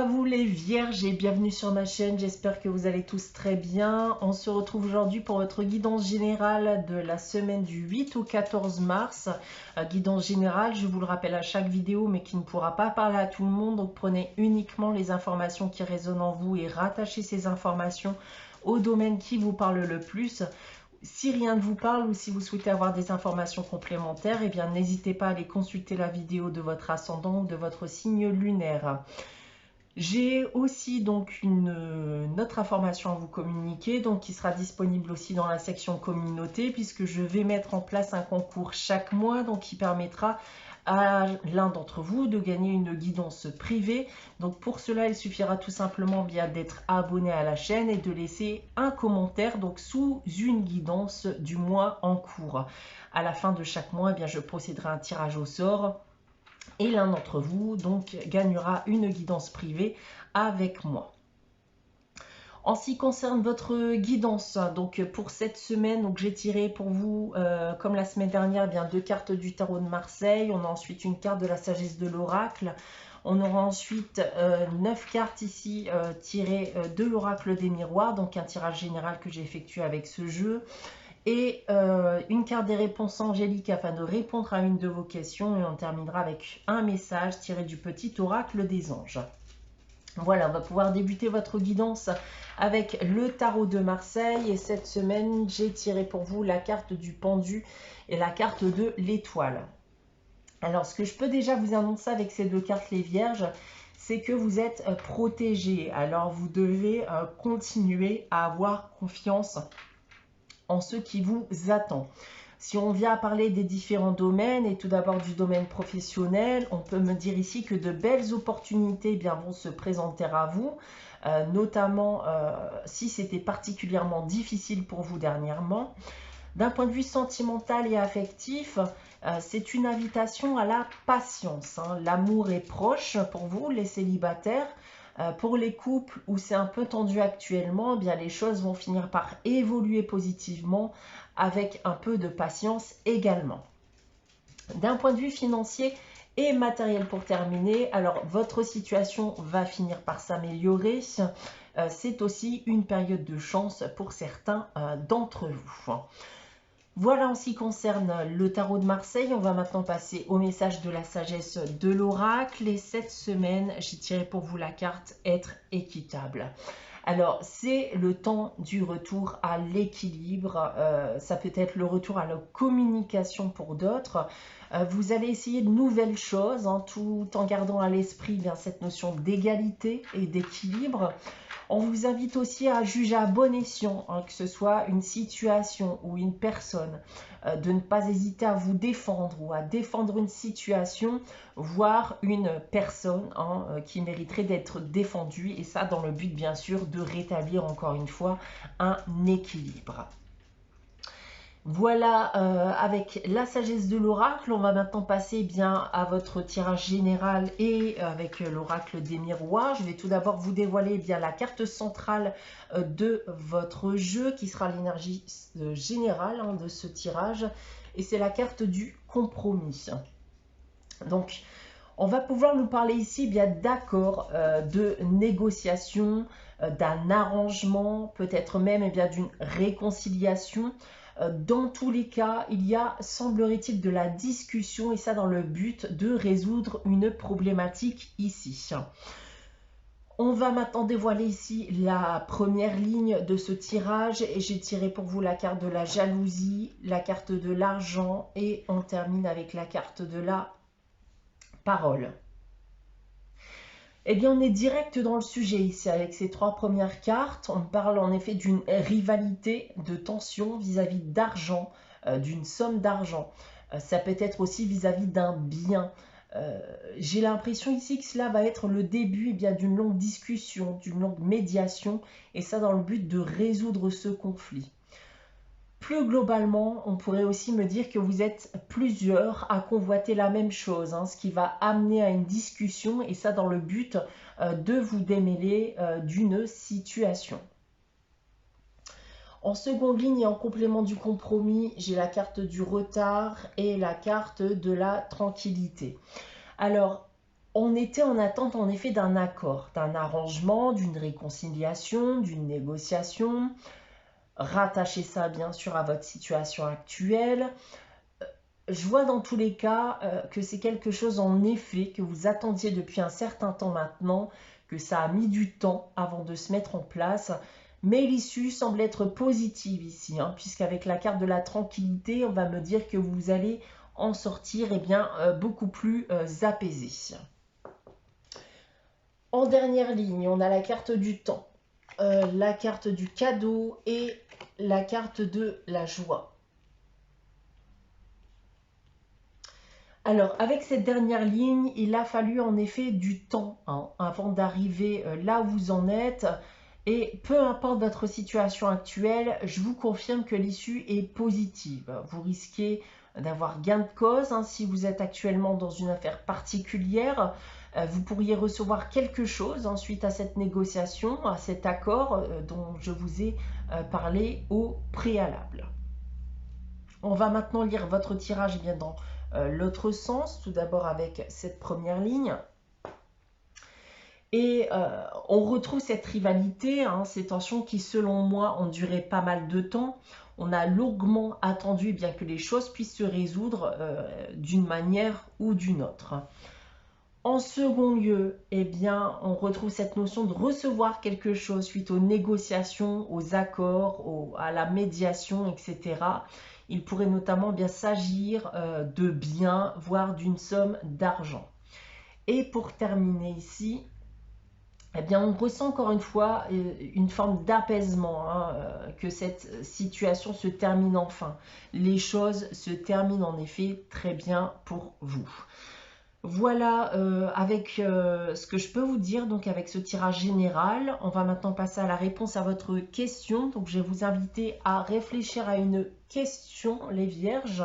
à vous les vierges et bienvenue sur ma chaîne, j'espère que vous allez tous très bien. On se retrouve aujourd'hui pour votre guidance générale de la semaine du 8 au 14 mars. Guidance générale, je vous le rappelle à chaque vidéo, mais qui ne pourra pas parler à tout le monde. Donc prenez uniquement les informations qui résonnent en vous et rattachez ces informations au domaine qui vous parle le plus. Si rien ne vous parle ou si vous souhaitez avoir des informations complémentaires, eh bien n'hésitez pas à aller consulter la vidéo de votre ascendant ou de votre signe lunaire. J'ai aussi donc une autre information à vous communiquer, donc qui sera disponible aussi dans la section communauté, puisque je vais mettre en place un concours chaque mois, donc qui permettra à l'un d'entre vous de gagner une guidance privée. Donc pour cela, il suffira tout simplement bien d'être abonné à la chaîne et de laisser un commentaire donc sous une guidance du mois en cours. À la fin de chaque mois, eh bien, je procéderai à un tirage au sort. Et l'un d'entre vous donc gagnera une guidance privée avec moi. En ce qui concerne votre guidance, donc pour cette semaine, donc j'ai tiré pour vous, comme la semaine dernière, bien 2 cartes du tarot de Marseille. On a ensuite une carte de la sagesse de l'oracle. On aura ensuite 9 cartes ici tirées de l'oracle des miroirs, donc un tirage général que j'ai effectué avec ce jeu. Et une carte des réponses angéliques afin de répondre à une de vos questions. Et on terminera avec un message tiré du petit oracle des anges. Voilà, on va pouvoir débuter votre guidance avec le tarot de Marseille. Et cette semaine, j'ai tiré pour vous la carte du pendu et la carte de l'étoile. Alors, ce que je peux déjà vous annoncer avec ces deux cartes, les vierges, c'est que vous êtes protégés. Alors, vous devez continuer à avoir confiance en ce qui vous attend. Si on vient à parler des différents domaines, et tout d'abord du domaine professionnel, on peut me dire ici que de belles opportunités bien, vont se présenter à vous, notamment si c'était particulièrement difficile pour vous dernièrement. D'un point de vue sentimental et affectif, c'est une invitation à la patience. L'amour est proche pour vous, les célibataires. Pour les couples où c'est un peu tendu actuellement, eh bien les choses vont finir par évoluer positivement avec un peu de patience également. D'un point de vue financier et matériel pour terminer, alors votre situation va finir par s'améliorer. C'est aussi une période de chance pour certains d'entre vous. Voilà en ce qui concerne le tarot de Marseille. On va maintenant passer au message de la sagesse de l'oracle. Et cette semaine, j'ai tiré pour vous la carte être équitable. Alors, c'est le temps du retour à l'équilibre. Ça peut être le retour à la communication pour d'autres. Vous allez essayer de nouvelles choses, tout en gardant à l'esprit bien cette notion d'égalité et d'équilibre. On vous invite aussi à juger à bon escient, que ce soit une situation ou une personne, de ne pas hésiter à vous défendre ou à défendre une situation, voire une personne qui mériterait d'être défendue, et ça dans le but bien sûr de rétablir encore une fois un équilibre. Voilà, avec la sagesse de l'oracle, on va maintenant passer bien à votre tirage général et avec l'oracle des miroirs. Je vais tout d'abord vous dévoiler bien la carte centrale de votre jeu qui sera l'énergie générale de ce tirage, et c'est la carte du compromis. Donc, on va pouvoir nous parler ici bien d'accord de négociation, d'un arrangement, peut-être même bien d'une réconciliation. Dans tous les cas, il y a, semblerait-il, de la discussion, et ça dans le but de résoudre une problématique ici. On va maintenant dévoiler ici la première ligne de ce tirage, et j'ai tiré pour vous la carte de la jalousie, la carte de l'argent, et on termine avec la carte de la parole. Eh bien, on est direct dans le sujet ici avec ces trois premières cartes. On parle en effet d'une rivalité, de tension vis-à-vis d'argent, d'une somme d'argent. Ça peut être aussi vis-à-vis d'un bien. J'ai l'impression ici que cela va être le début d'une longue discussion, d'une longue médiation, et ça dans le but de résoudre ce conflit. Plus globalement, on pourrait aussi me dire que vous êtes plusieurs à convoiter la même chose, ce qui va amener à une discussion, et ça dans le but de vous démêler d'une situation. En seconde ligne et en complément du compromis, j'ai la carte du retard et la carte de la tranquillité. Alors, On était en attente en effet d'un accord, d'un arrangement, d'une réconciliation, d'une négociation. Rattachez ça bien sûr à votre situation actuelle. Je vois dans tous les cas que c'est quelque chose en effet que vous attendiez depuis un certain temps maintenant, que ça a mis du temps avant de se mettre en place. Mais l'issue semble être positive ici, hein, puisqu'avec la carte de la tranquillité, on va me dire que vous allez en sortir beaucoup plus apaisé. En dernière ligne, on a la carte du temps, la carte du cadeau et la carte de la joie. Alors, avec cette dernière ligne, il a fallu en effet du temps avant d'arriver là où vous en êtes. Et peu importe votre situation actuelle, je vous confirme que l'issue est positive. Vous risquez d'avoir gain de cause si vous êtes actuellement dans une affaire particulière. Vous pourriez recevoir quelque chose suite à cette négociation, à cet accord dont je vous ai parlé au préalable. On va maintenant lire votre tirage dans l'autre sens, tout d'abord avec cette première ligne. Et on retrouve cette rivalité, ces tensions qui, selon moi, ont duré pas mal de temps. On a longuement attendu que les choses puissent se résoudre d'une manière ou d'une autre. En second lieu, on retrouve cette notion de recevoir quelque chose suite aux négociations, aux accords, à la médiation, etc. Il pourrait notamment s'agir de biens, voire d'une somme d'argent. Et pour terminer ici, on ressent encore une fois une forme d'apaisement, que cette situation se termine enfin. Les choses se terminent en effet très bien pour vous. Voilà avec ce que je peux vous dire donc avec ce tirage général. On va maintenant passer à la réponse à votre question. Donc je vais vous inviter à réfléchir à une question, les vierges.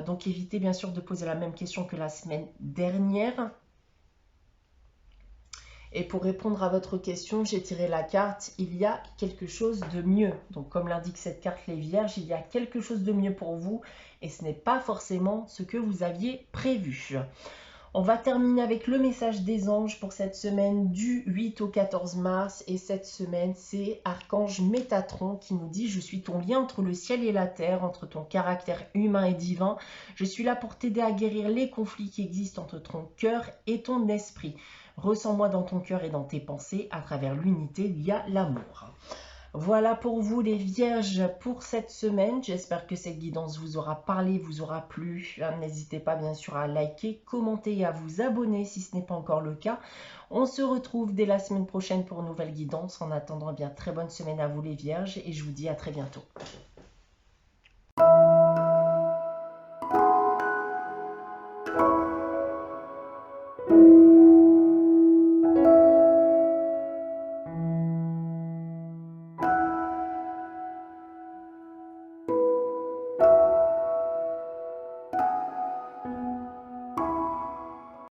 Donc évitez bien sûr de poser la même question que la semaine dernière. Et pour répondre à votre question, j'ai tiré la carte « Il y a quelque chose de mieux ». Donc comme l'indique cette carte, les vierges, il y a quelque chose de mieux pour vous et ce n'est pas forcément ce que vous aviez prévu. On va terminer avec le message des anges pour cette semaine du 8 au 14 mars. Et cette semaine, c'est Archange Métatron qui nous dit « Je suis ton lien entre le ciel et la terre, entre ton caractère humain et divin. Je suis là pour t'aider à guérir les conflits qui existent entre ton cœur et ton esprit. Ressens-moi dans ton cœur et dans tes pensées. À travers l'unité, il y a l'amour. » Voilà pour vous les vierges pour cette semaine. J'espère que cette guidance vous aura parlé, vous aura plu. N'hésitez pas bien sûr à liker, commenter et à vous abonner si ce n'est pas encore le cas. On se retrouve dès la semaine prochaine pour une nouvelle guidance. En attendant, très bonne semaine à vous les vierges et je vous dis à très bientôt.